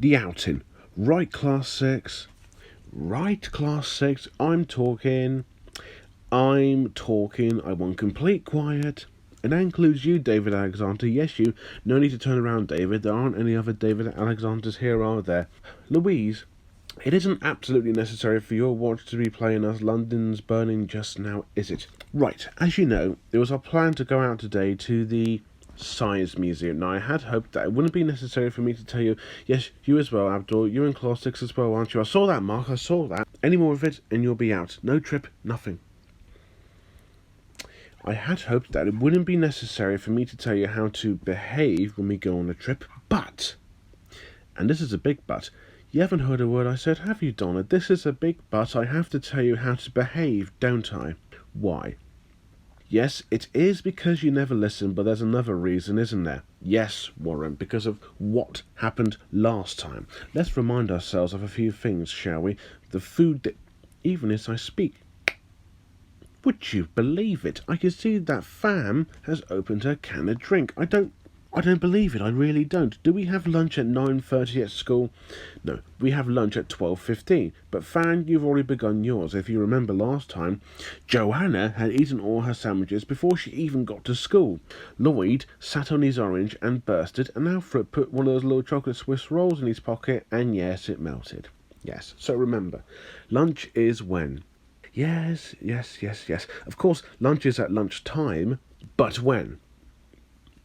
The outing. Right, class 6. Right, class 6. I'm talking. I want complete quiet. And that includes you, David Alexander. Yes, you. No need to turn around, David. There aren't any other David Alexanders here, are there? Louise, it isn't absolutely necessary for your watch to be playing us London's Burning just now, is it? Right, as you know, it was our plan to go out today to the Science Museum. Now, I had hoped that it wouldn't be necessary for me to tell you, yes, you as well, Abdul, you're in class 6 as well, aren't you? I saw that, Mark, I saw that. Any more of it, and you'll be out. No trip, nothing. I had hoped that it wouldn't be necessary for me to tell you how to behave when we go on a trip, but, and this is a big but, you haven't heard a word I said, have you, Donna? This is a big but. I have to tell you how to behave, don't I? Why? Yes, it is because you never listen, but there's another reason, isn't there? Yes, Warren, because of what happened last time. Let's remind ourselves of a few things, shall we? The food that, even as I speak, would you believe it? I can see that Fam has opened her can of drink. I don't believe it. I really don't. Do we have lunch at 9:30 at school? No, we have lunch at 12:15. But Fan, you've already begun yours. If you remember last time, Joanna had eaten all her sandwiches before she even got to school. Lloyd sat on his orange and bursted, and Alfred put one of those little chocolate Swiss rolls in his pocket, and yes, it melted. Yes, so remember, lunch is when? Yes. Of course, lunch is at lunchtime, but when?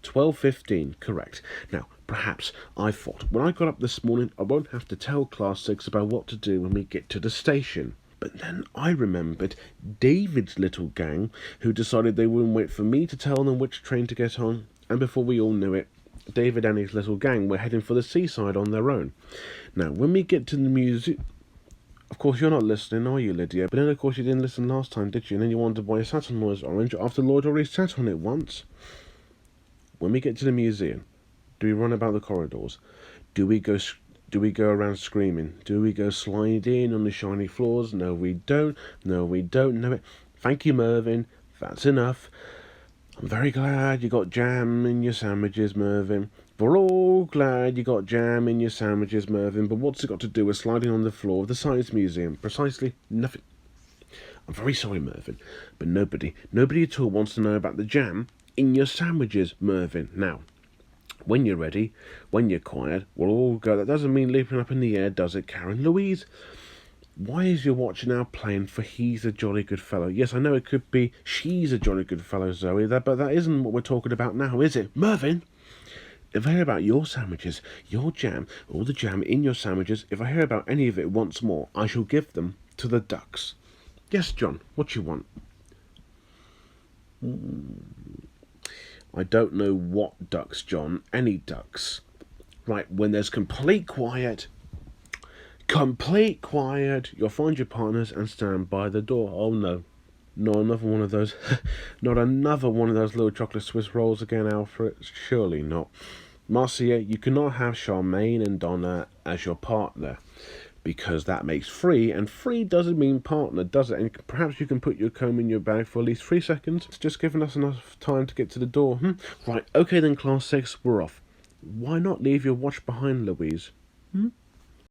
12:15, correct. Now, perhaps I thought, when I got up this morning, I won't have to tell class 6 about what to do when we get to the station. But then I remembered David's little gang, who decided they wouldn't wait for me to tell them which train to get on, and before we all knew it, David and his little gang were heading for the seaside on their own. Now, when we get to the museum... Of course, you're not listening, are you, Lydia? But then, of course, you didn't listen last time, did you? And then you wanted why you sat on Lloyd's orange after Lloyd already sat on it once. When we get to the museum, do we run about the corridors? Do we go around screaming? Do we go sliding on the shiny floors? No, we don't. No, we don't know it. Thank you, Mervyn. That's enough. I'm very glad you got jam in your sandwiches, Mervyn. We're all glad you got jam in your sandwiches, Mervyn, but what's it got to do with sliding on the floor of the Science Museum? Precisely nothing. I'm very sorry, Mervyn, but nobody at all wants to know about the jam in your sandwiches, Mervyn. Now, when you're ready, when you're quiet, we'll all go. That doesn't mean leaping up in the air, does it, Karen? Louise, why is your watch now playing for He's a Jolly Good Fellow? Yes, I know it could be She's a Jolly Good Fellow, Zoe, but that isn't what we're talking about now, is it? Mervyn! If I hear about your sandwiches, your jam, all the jam in your sandwiches, if I hear about any of it once more, I shall give them to the ducks. Yes, John, what you want? I don't know what ducks, John. Any ducks. Right, when there's complete quiet, you'll find your partners and stand by the door. Oh no. Not another one of those. Not another one of those little chocolate Swiss rolls again, Alfred. Surely not. Marcia, you cannot have Charmaine and Donna as your partner, because that makes free, and free doesn't mean partner, does it? And perhaps you can put your comb in your bag for at least 3 seconds. It's just giving us enough time to get to the door. Right, okay then, class 6, we're off. Why not leave your watch behind, Louise?